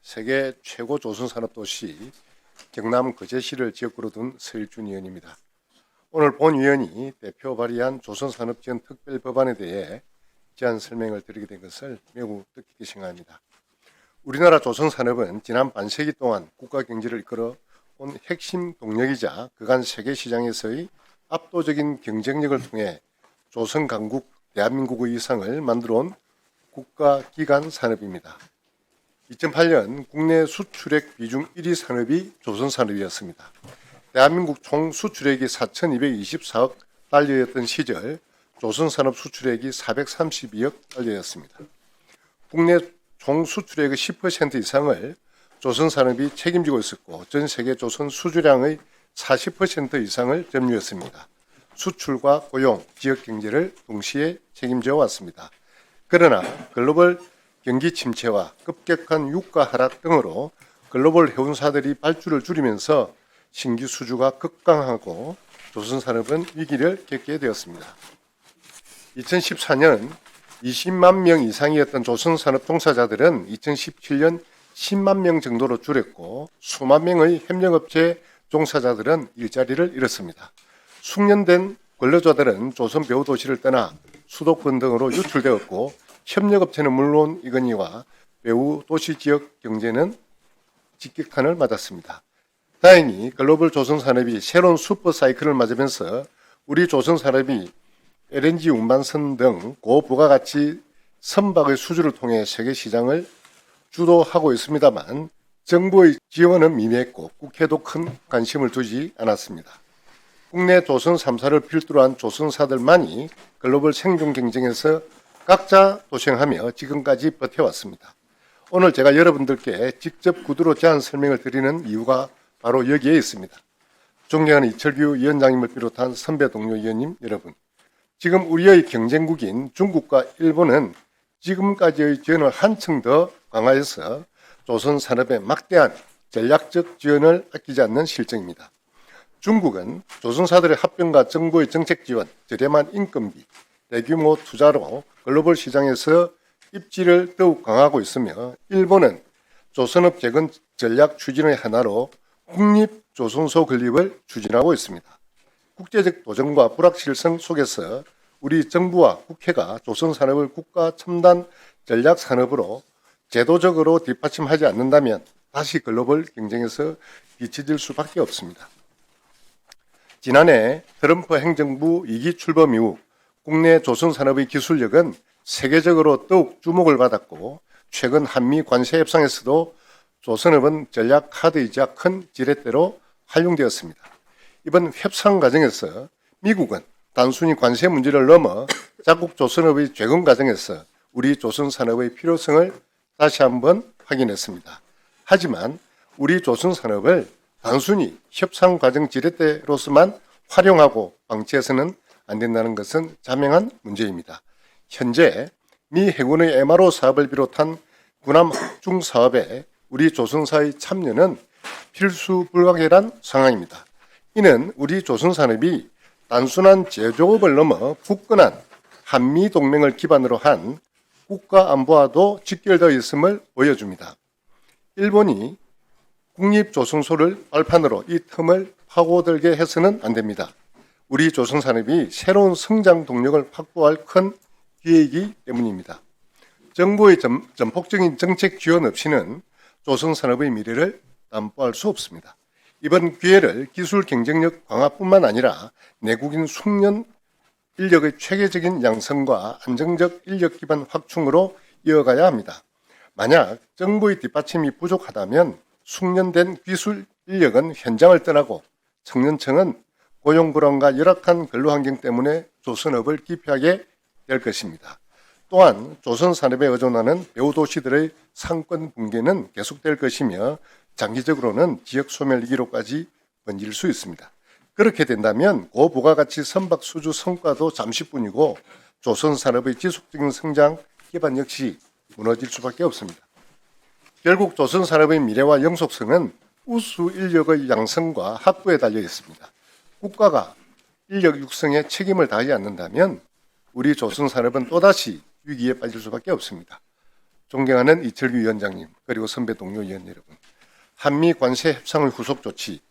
세계 최고 조선산업도시 경남 거제시를 지역구로 둔 서일준 의원입니다. 오늘 본 의원이 대표 발의한 조선산업지원 특별법안에 대해 제안 설명을 드리게 된 것을 매우 뜻깊게 생각합니다. 우리나라 조선산업은 지난 반세기 동안 국가 경제를 이끌어 온 핵심 동력이자 그간 세계 시장에서의 압도적인 경쟁력을 통해 조선 강국 대한민국의 위상을 만들어 온 국가기관 산업입니다. 2008년 국내 수출액 비중 1위 산업이 조선산업이었습니다. 대한민국 총 수출액이 4,224억 달러였던 시절 조선산업 수출액이 432억 달러였습니다. 국내 총 수출액의 10% 이상을 조선산업이 책임지고 있었고 전 세계 조선 수주량의 40% 이상을 점유했습니다. 수출과 고용, 지역 경제를 동시에 책임져 왔습니다. 그러나 글로벌 경기 침체와 급격한 유가 하락 등으로 글로벌 해운사들이 발주를 줄이면서 신규 수주가 급강하고 조선산업은 위기를 겪게 되었습니다. 2014년 20만 명 이상이었던 조선산업 종사자들은 2017년 10만 명 정도로 줄었고 수만 명의 협력업체 종사자들은 일자리를 잃었습니다. 숙련된 근로자들은 조선 배후도시를 떠나 수도권 등으로 유출되었고 협력업체는 물론이거니와 배후 도시 지역 경제는 직격탄을 맞았습니다. 다행히 글로벌 조선산업이 새로운 슈퍼사이클을 맞으면서 우리 조선산업이 LNG 운반선 등 고부가가치 선박의 수주를 통해 세계 시장을 주도하고 있습니다만 정부의 지원은 미미했고 국회도 큰 관심을 두지 않았습니다. 국내 조선 3사를 필두로 한 조선사들만이 글로벌 생존 경쟁에서 각자 도생하며 지금까지 버텨왔습니다. 오늘 제가 여러분들께 직접 구두로 제안 설명을 드리는 이유가 바로 여기에 있습니다. 존경하는 이철규 위원장님을 비롯한 선배 동료 위원님 여러분, 지금 우리의 경쟁국인 중국과 일본은 지금까지의 지원을 한층 더 강화해서 조선 산업에 막대한 전략적 지원을 아끼지 않는 실정입니다. 중국은 조선사들의 합병과 정부의 정책 지원, 저렴한 인건비, 대규모 투자로 글로벌 시장에서 입지를 더욱 강화하고 있으며 일본은 조선업 재건 전략 추진의 하나로 국립조선소 건립을 추진하고 있습니다. 국제적 도전과 불확실성 속에서 우리 정부와 국회가 조선산업을 국가 첨단 전략 산업으로 제도적으로 뒷받침하지 않는다면 다시 글로벌 경쟁에서 뒤처질 수밖에 없습니다. 지난해 트럼프 행정부 2기 출범 이후 국내 조선산업의 기술력은 세계적으로 더욱 주목을 받았고 최근 한미 관세 협상에서도 조선업은 전략 카드이자 큰 지렛대로 활용되었습니다. 이번 협상 과정에서 미국은 단순히 관세 문제를 넘어 자국 조선업의 재건 과정에서 우리 조선산업의 필요성을 다시 한번 확인했습니다. 하지만 우리 조선산업을 단순히 협상 과정 지렛대로서만 활용하고 방치해서는 안 된다는 것은 자명한 문제입니다. 현재 미 해군의 MRO 사업을 비롯한 군함 확중 사업에 우리 조선사의 참여는 필수 불가결한 상황입니다. 이는 우리 조선산업이 단순한 제조업을 넘어 굳건한 한미 동맹을 기반으로 한 국가 안보와도 직결되어 있음을 보여줍니다. 일본이 국립조선소를 발판으로 이 틈을 파고들게 해서는 안 됩니다. 우리 조선산업이 새로운 성장 동력을 확보할 큰 기회이기 때문입니다. 정부의 전폭적인 정책 지원 없이는 조선산업의 미래를 담보할 수 없습니다. 이번 기회를 기술 경쟁력 강화뿐만 아니라 내국인 숙련 인력의 체계적인 양성과 안정적 인력 기반 확충으로 이어가야 합니다. 만약 정부의 뒷받침이 부족하다면 숙련된 기술 인력은 현장을 떠나고 청년층은 고용 불안과 열악한 근로환경 때문에 조선업을 기피하게 될 것입니다. 또한 조선산업에 의존하는 배후도시들의 상권 붕괴는 계속될 것이며 장기적으로는 지역 소멸 위기로까지 번질 수 있습니다. 그렇게 된다면 고부가가치 선박 수주 성과도 잠시뿐이고 조선산업의 지속적인 성장 기반 역시 무너질 수밖에 없습니다. 결국 조선산업의 미래와 영속성은 우수 인력의 양성과 확보에 달려 있습니다. 국가가 인력 육성에 책임을 다하지 않는다면 우리 조선산업은 또다시 위기에 빠질 수밖에 없습니다. 존경하는 이철규 위원장님, 그리고 선배 동료 위원 여러분, 한미 관세 협상의 후속 조치,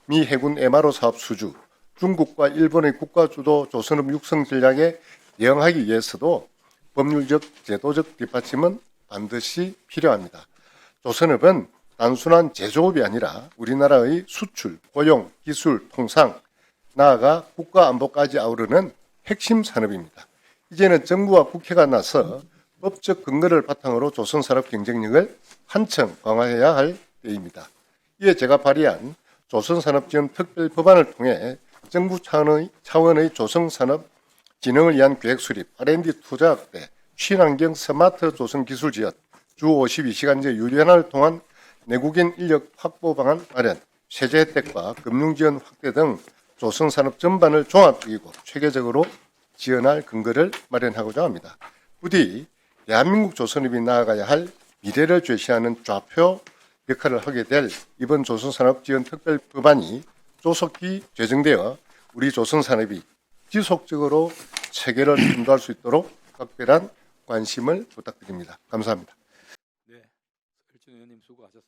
미 해군 MRO 사업 수주, 중국과 일본의 국가주도 조선업 육성 전략에 대응하기 위해서도 법률적, 제도적 뒷받침은 반드시 필요합니다. 조선업은 단순한 제조업이 아니라 우리나라의 수출, 고용, 기술, 통상, 나아가 국가안보까지 아우르는 핵심 산업입니다. 이제는 정부와 국회가 나서 법적 근거를 바탕으로 조선산업 경쟁력을 한층 강화해야 할 때입니다. 이에 제가 발의한 조선산업지원 특별법안을 통해 정부 차원의 조선산업 진흥을 위한 계획 수립, R&D 투자 확대, 친환경 스마트 조선 기술 지원, 주 52시간제 유연화를 통한 내국인 인력 확보 방안 마련, 세제 혜택과 금융 지원 확대 등 조선산업 전반을 종합적이고 체계적으로 지원할 근거를 마련하고자 합니다. 부디 대한민국 조선업이 나아가야 할 미래를 제시하는 좌표 역할을 하게 될 이번 조선산업지원특별법안이 조속히 제정되어 우리 조선산업이 지속적으로 체계를 인도할 수 있도록 각별한 관심을 부탁드립니다. 감사합니다. 네, 설준 의원님 수고하셨습니다.